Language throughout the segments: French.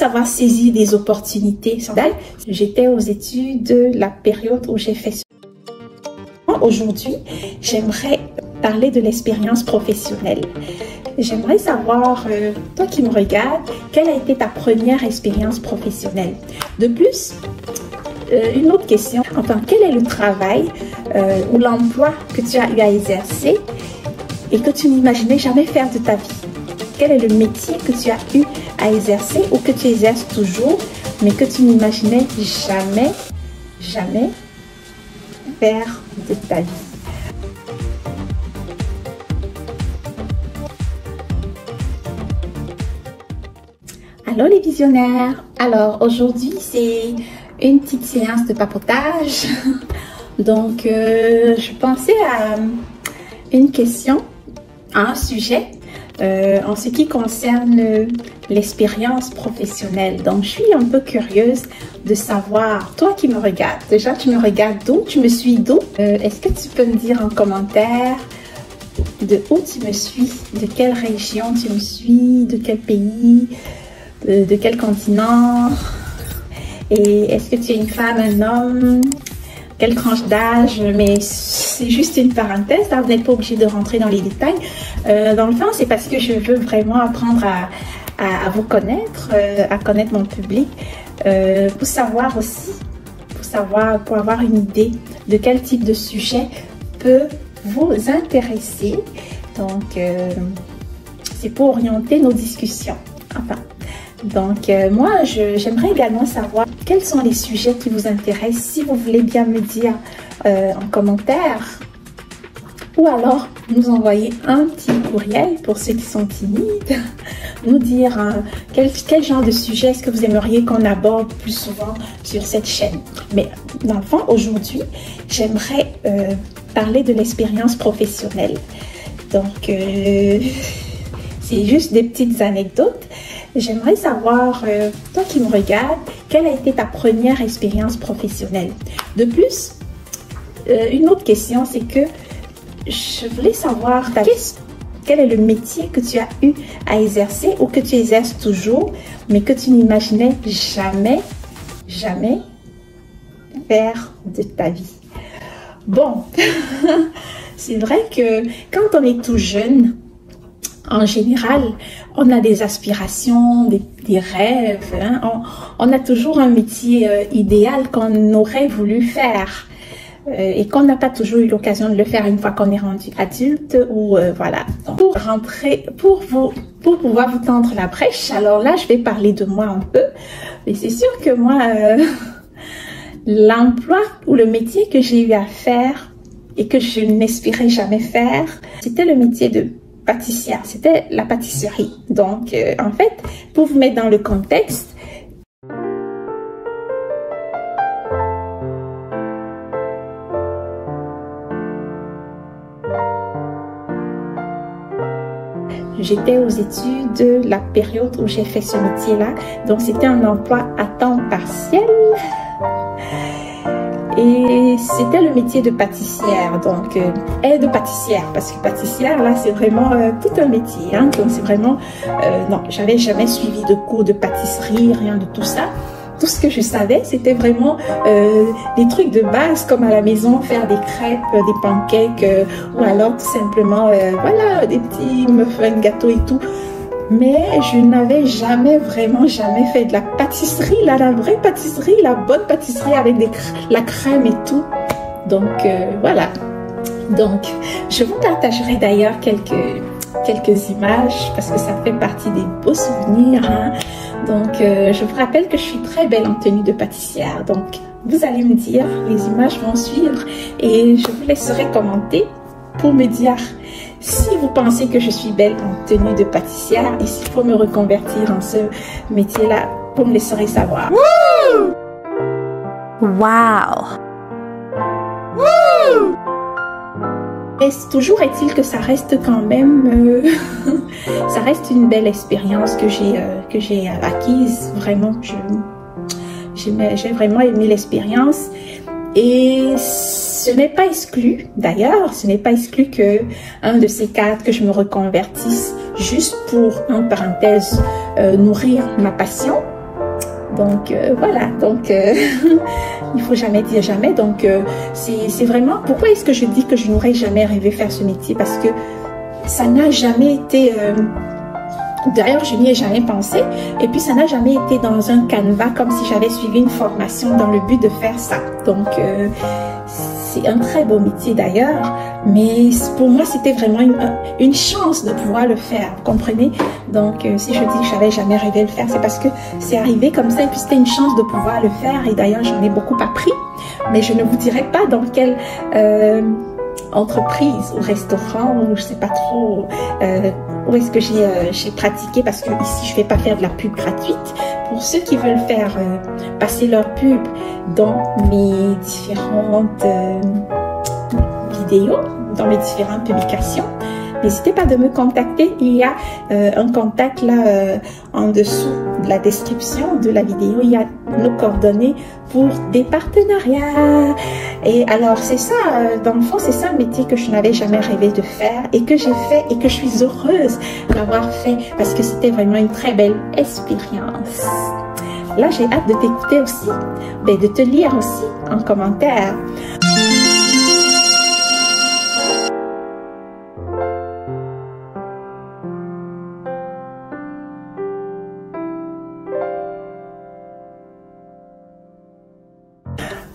savoir saisir des opportunités. J'étais aux études, la période où j'ai fait ça. Aujourd'hui, j'aimerais parler de l'expérience professionnelle. J'aimerais savoir, toi qui me regardes, quelle a été ta première expérience professionnelle? De plus, une autre question, enfin, quel est le travail ou l'emploi que tu as eu à exercer et que tu n'imaginais jamais faire de ta vie? Quel est le métier que tu as eu à exercer ou que tu exerces toujours, mais que tu n'imaginais jamais faire de ta vie? Allô les visionnaires! Alors aujourd'hui c'est une petite séance de papotage. Donc je pensais à une question, à un sujet en ce qui concerne l'expérience professionnelle. Donc je suis un peu curieuse de savoir, toi qui me regardes, déjà tu me regardes d'où, tu me suis d'où? Est-ce que tu peux me dire en commentaire de où tu me suis, de quelle région tu me suis, de quel pays, de quel continent, et est-ce que tu es une femme, un homme, quelle tranche d'âge? Mais c'est juste une parenthèse, là, vous n'êtes pas obligé de rentrer dans les détails. Dans le fond, c'est parce que je veux vraiment apprendre à vous connaître, à connaître mon public, pour savoir aussi, pour avoir une idée de quel type de sujet peut vous intéresser. Donc, c'est pour orienter nos discussions. Enfin, donc, moi, j'aimerais également savoir quels sont les sujets qui vous intéressent. Si vous voulez bien me dire en commentaire, ou alors nous envoyer un petit courriel pour ceux qui sont timides, nous dire quel genre de sujet est-ce que vous aimeriez qu'on aborde plus souvent sur cette chaîne. Mais dans le fond, aujourd'hui, j'aimerais parler de l'expérience professionnelle. Donc, c'est juste des petites anecdotes. J'aimerais savoir, toi qui me regardes, quelle a été ta première expérience professionnelle? De plus, une autre question, c'est que je voulais savoir quel est le métier que tu as eu à exercer ou que tu exerces toujours, mais que tu n'imaginais jamais faire de ta vie. Bon, c'est vrai que quand on est tout jeune, en général, on a des aspirations, des rêves, hein? On a toujours un métier idéal qu'on aurait voulu faire et qu'on n'a pas toujours eu l'occasion de le faire une fois qu'on est rendu adulte ou voilà. Donc, pour pouvoir vous tendre la brèche, alors là, je vais parler de moi un peu. Mais c'est sûr que moi, l'emploi ou le métier que j'ai eu à faire et que je n'espérais jamais faire, c'était le métier de pâtissière, c'était la pâtisserie. Donc, en fait, pour vous mettre dans le contexte, j'étais aux études, la période où j'ai fait ce métier-là, donc c'était un emploi à temps partiel. Et c'était le métier de pâtissière, donc aide pâtissière, parce que pâtissière, là, c'est vraiment tout un métier. Hein, donc, c'est vraiment... non, j'avais jamais suivi de cours de pâtisserie, rien de tout ça. Tout ce que je savais, c'était vraiment des trucs de base, comme à la maison, faire des crêpes, des pancakes, ou alors tout simplement, voilà, des petits muffins, gâteaux et tout. Mais je n'avais jamais fait de la pâtisserie, là, la vraie pâtisserie, la bonne pâtisserie avec la crème et tout. Donc, voilà. Donc, je vous partagerai d'ailleurs quelques images parce que ça fait partie des beaux souvenirs. Hein. Donc, je vous rappelle que je suis très belle en tenue de pâtissière. Donc, vous allez me dire, les images vont suivre et je vous laisserai commenter pour me dire si vous pensez que je suis belle en tenue de pâtissière et s'il faut me reconvertir en ce métier-là, vous me laisserez savoir. Woo! Wow! Woo! Et toujours est-il que ça reste quand même, ça reste une belle expérience que j'ai acquise. Vraiment, j'ai vraiment aimé l'expérience. Et ce n'est pas exclu, d'ailleurs, ce n'est pas exclu que un de ces quatre que je me reconvertisse juste pour, en parenthèse, nourrir ma passion. Donc voilà, donc il faut jamais dire jamais. Donc c'est vraiment, pourquoi est-ce que je dis que je n'aurais jamais rêvé faire ce métier? Parce que ça n'a jamais été... D'ailleurs, je n'y ai jamais pensé. Et puis, ça n'a jamais été dans un canevas comme si j'avais suivi une formation dans le but de faire ça. Donc, c'est un très beau métier d'ailleurs. Mais pour moi, c'était vraiment une chance de pouvoir le faire. Vous comprenez? Donc, si je dis que j'avais jamais rêvé de le faire, c'est parce que c'est arrivé comme ça. Et puis, c'était une chance de pouvoir le faire. Et d'ailleurs, j'en ai beaucoup appris. Mais je ne vous dirai pas dans quelle... entreprise ou restaurant ou je sais pas trop où est-ce que j'ai pratiqué, parce que ici je vais pas faire de la pub gratuite. Pour ceux qui veulent faire passer leur pub dans mes différentes vidéos, dans mes différentes publications, n'hésitez pas de me contacter. Il y a un contact là en dessous de la description de la vidéo. Il y a nos coordonnées pour des partenariats. Et alors c'est ça, dans le fond, c'est ça le métier que je n'avais jamais rêvé de faire et que j'ai fait et que je suis heureuse d'avoir fait parce que c'était vraiment une très belle expérience. Là, j'ai hâte de t'écouter aussi, mais de te lire aussi en commentaire.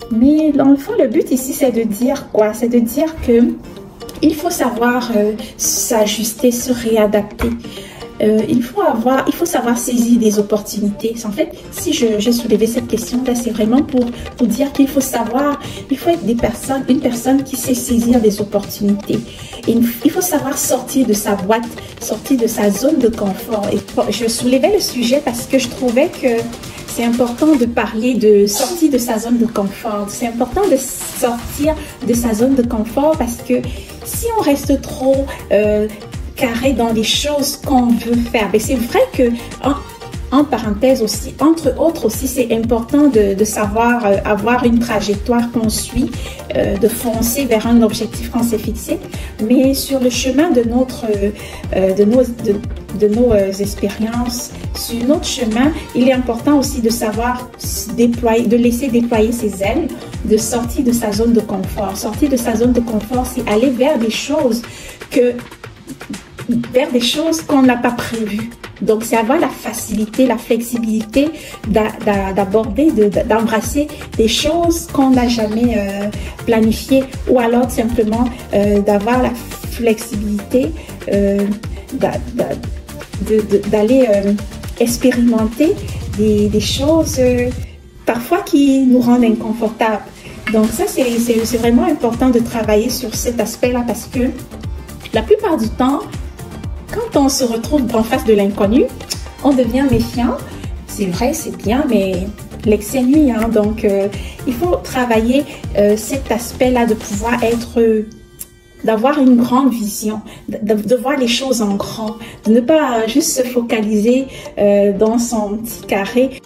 Mais dans le fond, le but ici, c'est de dire quoi? C'est de dire que il faut savoir s'ajuster, se réadapter. Il faut savoir saisir des opportunités. En fait, si j'ai soulevé cette question-là, c'est vraiment pour dire qu'il faut savoir, il faut être une personne qui sait saisir des opportunités. Et il faut savoir sortir de sa boîte, sortir de sa zone de confort. Et je soulevais le sujet parce que je trouvais que c'est important de parler de sortir de sa zone de confort. C'est important de sortir de sa zone de confort parce que si on reste trop carré dans les choses qu'on veut faire, mais c'est vrai que en parenthèse aussi, entre autres aussi, c'est important de savoir avoir une trajectoire qu'on suit, de foncer vers un objectif qu'on s'est fixé, mais sur le chemin de nos expériences, sur notre chemin, il est important aussi de savoir déployer, de laisser déployer ses ailes, de sortir de sa zone de confort. Sortir de sa zone de confort, c'est aller vers des choses qu'on n'a pas prévues. Donc, c'est avoir la facilité, la flexibilité d'aborder, d'embrasser des choses qu'on n'a jamais planifiées, ou alors simplement d'avoir la flexibilité d'aller expérimenter des choses parfois qui nous rendent inconfortables. Donc, ça, c'est vraiment important de travailler sur cet aspect-là parce que la plupart du temps, quand on se retrouve en face de l'inconnu, on devient méfiant. C'est vrai, c'est bien, mais l'excès nuit. Hein? Donc, il faut travailler cet aspect-là de pouvoir d'avoir une grande vision, de voir les choses en grand, de ne pas juste se focaliser dans son petit carré.